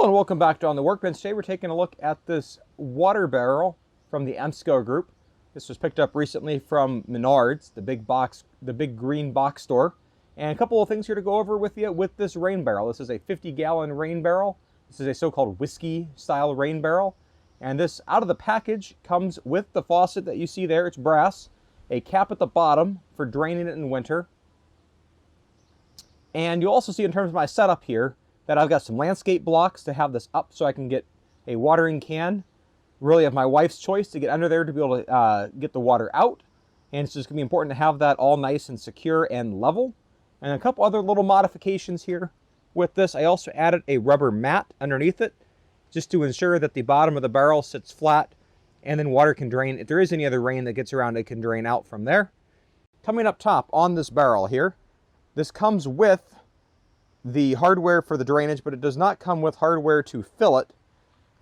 Hello and welcome back to On the Workbench. Today we're taking a look at this water barrel from the Emsco Group. This was picked up recently from Menards, the big green box store. And a couple of things here to go over with you with this rain barrel. This is a 50-gallon rain barrel. This is a so-called whiskey style rain barrel. And this out of the package comes with the faucet that you see there. It's brass, a cap at the bottom for draining it in winter. And you'll also see in terms of my setup here that I've got some landscape blocks to have this up so I can get a watering can, really of my wife's choice, to get under there to be able to get the water out. And it's just going to be important to have that all nice and secure and level. And a couple other little modifications here with this. I also added a rubber mat underneath it just to ensure that the bottom of the barrel sits flat and then water can drain. If there is any other rain that gets around, it can drain out from there. Coming up top on this barrel here, this comes with the hardware for the drainage, but it does not come with hardware to fill it.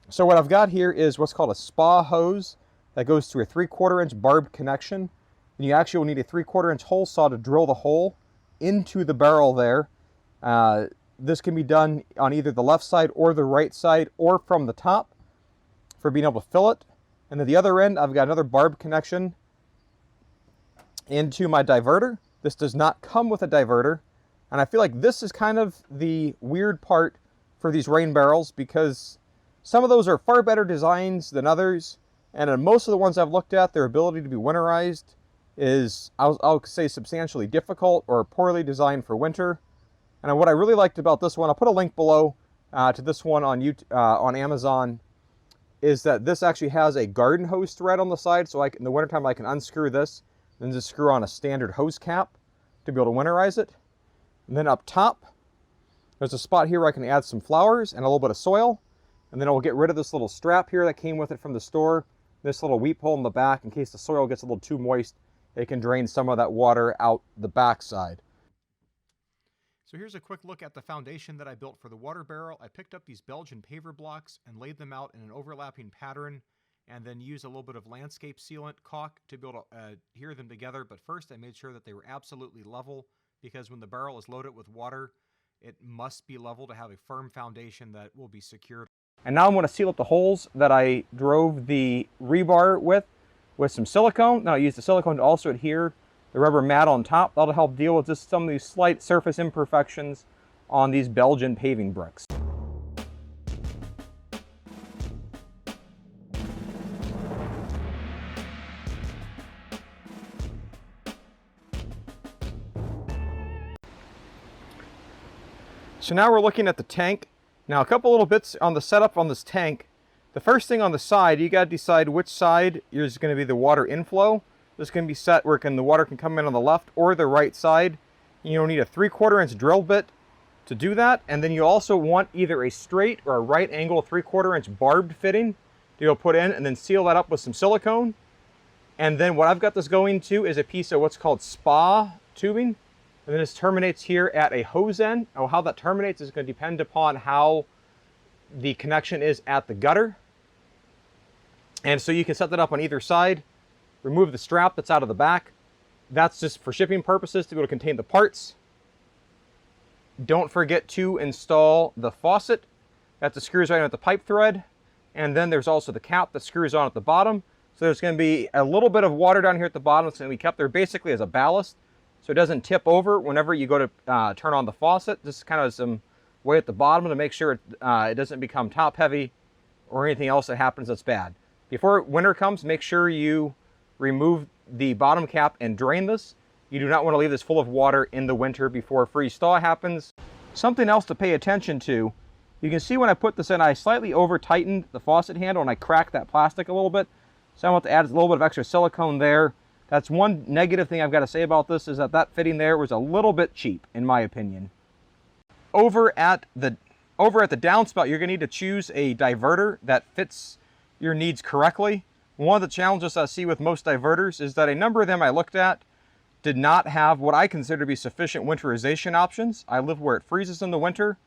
So what I've got here is what's called a spa hose that goes through a 3/4 inch barbed connection. And you actually will need a 3/4 inch hole saw to drill the hole into the barrel there. This can be done on either the left side or the right side or from the top for being able to fill it. And at the other end, I've got another barbed connection into my diverter. This does not come with a diverter. And I feel like this is kind of the weird part for these rain barrels, because some of those are far better designs than others. And in most of the ones I've looked at, their ability to be winterized is, I'll say, substantially difficult or poorly designed for winter. And what I really liked about this one, I'll put a link below to this one on Amazon, is that this actually has a garden hose thread on the side. So in the wintertime, I can unscrew this, then just screw on a standard hose cap to be able to winterize it. And then up top, there's a spot here where I can add some flowers and a little bit of soil. And then I'll get rid of this little strap here that came with it from the store. This little weep hole in the back, in case the soil gets a little too moist, it can drain some of that water out the back side. So here's a quick look at the foundation that I built for the water barrel. I picked up these Belgian paver blocks and laid them out in an overlapping pattern, and then used a little bit of landscape sealant caulk to be able to adhere them together. But first I made sure that they were absolutely level, because when the barrel is loaded with water, it must be level to have a firm foundation that will be secured. And now I'm going to seal up the holes that I drove the rebar with some silicone. Now I use the silicone to also adhere the rubber mat on top. That'll help deal with just some of these slight surface imperfections on these Belgian paving bricks. So now we're looking at the tank. Now a couple little bits on the setup on this tank. The first thing on the side, you got to decide which side is going to be the water inflow. This can be set where the water can come in on the left or the right side. You'll need a 3/4 inch drill bit to do that. And then you also want either a straight or a right angle 3/4 inch barbed fitting to go put in, and then seal that up with some silicone. And then what I've got this going to is a piece of what's called spa tubing. And then this terminates here at a hose end. Oh, how that terminates is going to depend upon how the connection is at the gutter. And so you can set that up on either side. Remove the strap that's out of the back. That's just for shipping purposes to be able to contain the parts. Don't forget to install the faucet. That screws right on at the pipe thread. And then there's also the cap that screws on at the bottom. So there's going to be a little bit of water down here at the bottom. It's going to be kept there basically as a ballast, so it doesn't tip over whenever you go to turn on the faucet. Just kind of some way at the bottom to make sure it doesn't become top heavy or anything else that happens that's bad. Before winter comes, make sure you remove the bottom cap and drain this. You do not want to leave this full of water in the winter before freeze thaw happens. Something else to pay attention to, you can see when I put this in, I slightly over tightened the faucet handle and I cracked that plastic a little bit. So I want to add a little bit of extra silicone there. That's one negative thing I've got to say about this, is that that fitting there was a little bit cheap, in my opinion. Over at the downspout, you're going to need to choose a diverter that fits your needs correctly. One of the challenges I see with most diverters is that a number of them I looked at did not have what I consider to be sufficient winterization options. I live where it freezes in the winter,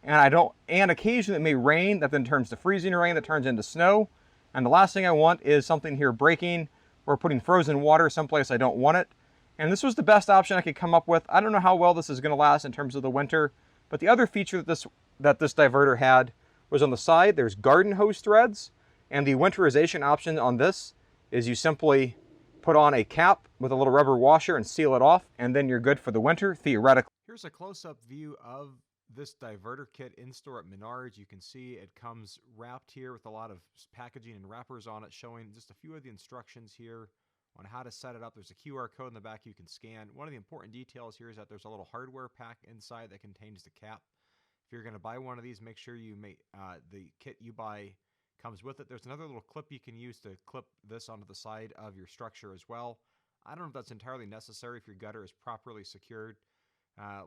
and occasionally it may rain, that then turns to freezing rain, that turns into snow. And the last thing I want is something here breaking or putting frozen water someplace I don't want it. And this was the best option I could come up with. I don't know how well this is going to last in terms of the winter, but the other feature that this diverter had was on the side, there's garden hose threads, and the winterization option on this is you simply put on a cap with a little rubber washer and seal it off, and then you're good for the winter, theoretically. Here's a close-up view of this diverter kit in store at Menards. You can see it comes wrapped here with a lot of packaging and wrappers on it, showing just a few of the instructions here on how to set it up. There's a QR code in the back you can scan. One of the important details here is that there's a little hardware pack inside that contains the cap. If you're going to buy one of these, make sure you make the kit you buy comes with it. There's another little clip you can use to clip this onto the side of your structure as well. I don't know if that's entirely necessary if your gutter is properly secured.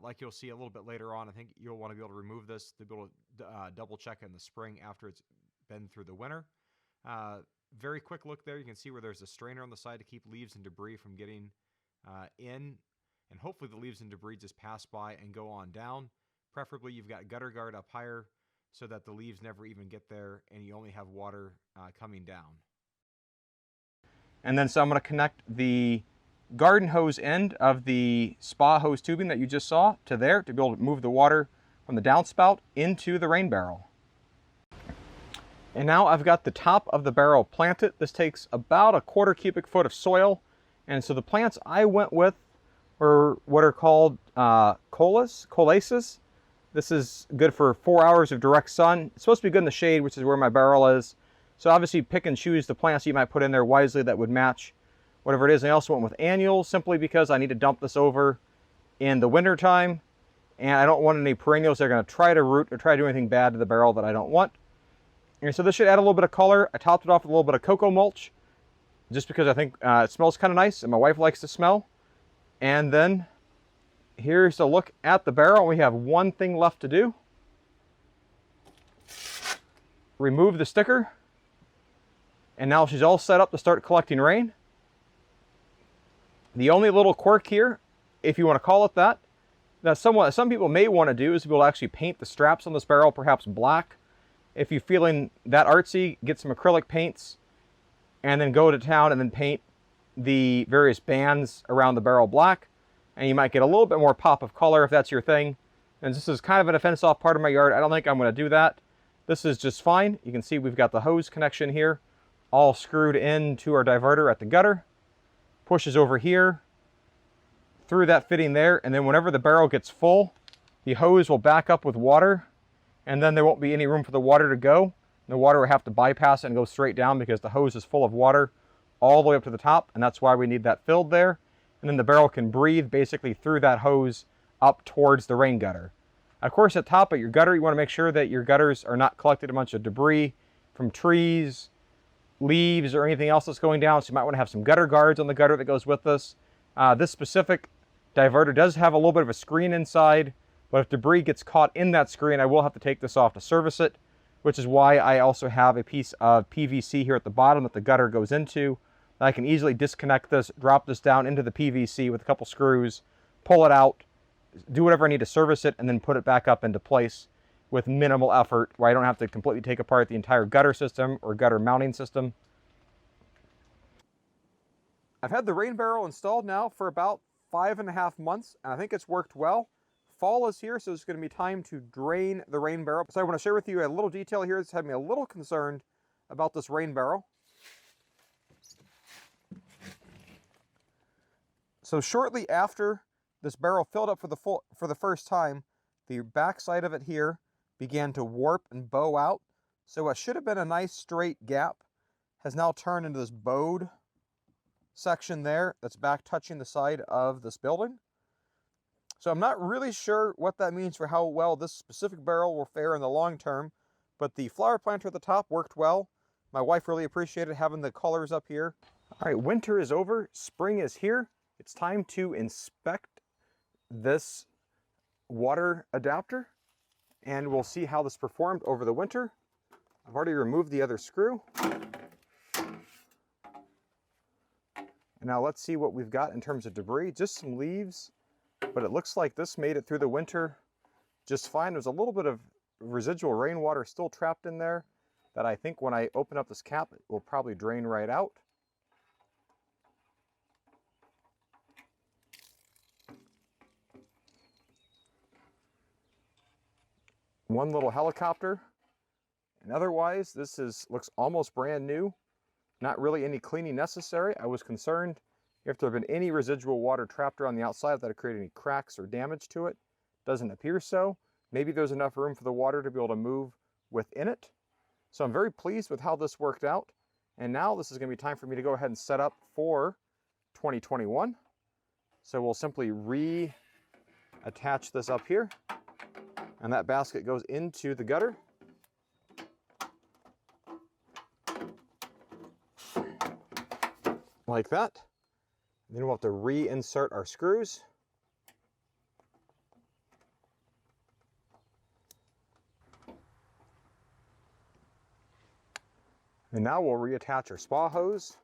Like you'll see a little bit later on, I think you'll want to be able to remove this to be able to double check in the spring after it's been through the winter. Very quick look there. You can see where there's a strainer on the side to keep leaves and debris from getting in. And hopefully the leaves and debris just pass by and go on down. Preferably you've got gutter guard up higher so that the leaves never even get there and you only have water coming down. And then so I'm going to connect the garden hose end of the spa hose tubing that you just saw to there to be able to move the water from the downspout into the rain barrel. And now I've got the top of the barrel planted. This takes about a 1/4 cubic foot of soil. And so the plants I went with were what are called colaces. This is good for 4 hours of direct sun. It's supposed to be good in the shade, which is where my barrel is. So obviously pick and choose the plants you might put in there wisely that would match whatever it is. I also went with annuals simply because I need to dump this over in the winter time. And I don't want any perennials that are going to try to root or try to do anything bad to the barrel that I don't want. And so this should add a little bit of color. I topped it off with a little bit of cocoa mulch just because I think it smells kind of nice and my wife likes the smell. And then here's a look at the barrel. We have one thing left to do. Remove the sticker. And now she's all set up to start collecting rain. The only little quirk here, if you want to call it that some people may want to do is be able to actually paint the straps on this barrel, perhaps black. If you're feeling that artsy, get some acrylic paints and then go to town and then paint the various bands around the barrel black. And you might get a little bit more pop of color if that's your thing. And this is kind of an fenced-off part of my yard. I don't think I'm going to do that. This is just fine. You can see we've got the hose connection here all screwed into our diverter at the gutter. Pushes over here through that fitting there, and then whenever the barrel gets full, the hose will back up with water, and then there won't be any room for the water to go. The water will have to bypass it and go straight down because the hose is full of water all the way up to the top, and that's why we need that filled there. And then the barrel can breathe basically through that hose up towards the rain gutter. Of course, at top of your gutter, you want to make sure that your gutters are not collecting a bunch of debris from trees, leaves, or anything else that's going down. So you might want to have some gutter guards on the gutter that goes with this. This specific diverter does have a little bit of a screen inside, but if debris gets caught in that screen, I will have to take this off to service it, which is why I also have a piece of PVC here at the bottom that the gutter goes into. I can easily disconnect this, drop this down into the PVC with a couple screws, pull it out, do whatever I need to service it, and then put it back up into place with minimal effort, where I don't have to completely take apart the entire gutter system or gutter mounting system. I've had the rain barrel installed now for about 5.5 months, and I think it's worked well. Fall is here, so it's going to be time to drain the rain barrel. So I want to share with you a little detail here that's had me a little concerned about this rain barrel. So shortly after this barrel filled up for the first time, the back side of it here began to warp and bow out. So what should have been a nice straight gap has now turned into this bowed section there that's back touching the side of this building. So I'm not really sure what that means for how well this specific barrel will fare in the long term, but the flower planter at the top worked well. My wife really appreciated having the colors up here. All right, winter is over, spring is here. It's time to inspect this water adapter, and we'll see how this performed over the winter. I've already removed the other screw. And now let's see what we've got in terms of debris. Just some leaves, but it looks like this made it through the winter just fine. There's a little bit of residual rainwater still trapped in there that I think when I open up this cap, it will probably drain right out. One little helicopter And otherwise, looks almost brand new. Not really any cleaning necessary. I was concerned if there had been any residual water trapped around the outside that had created any cracks or damage to it. Doesn't appear so. Maybe there's enough room for the water to be able to move within it. So I'm very pleased with how this worked out. And now this is going to be time for me to go ahead and set up for 2021. So we'll simply reattach this up here. And that basket goes into the gutter. Like that. And then we'll have to reinsert our screws. And now we'll reattach our spa hose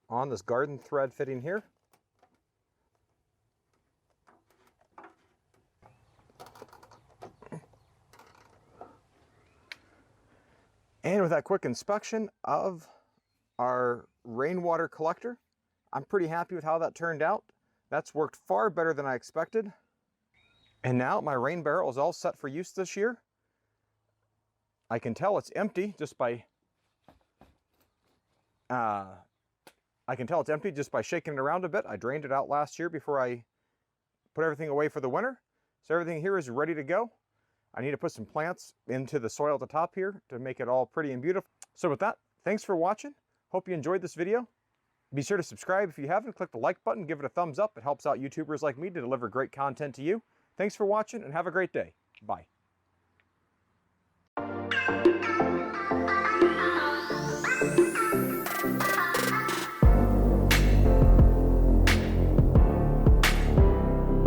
on this garden thread fitting here. And with that quick inspection of our rainwater collector, I'm pretty happy with how that turned out. That's worked far better than I expected. And now my rain barrel is all set for use this year. I can tell it's empty just by shaking it around a bit. I drained it out last year before I put everything away for the winter. So everything here is ready to go. I need to put some plants into the soil at the top here to make it all pretty and beautiful. So with that, thanks for watching. Hope you enjoyed this video. Be sure to subscribe if you haven't. Click the like button, give it a thumbs up. It helps out YouTubers like me to deliver great content to you. Thanks for watching and have a great day. Bye.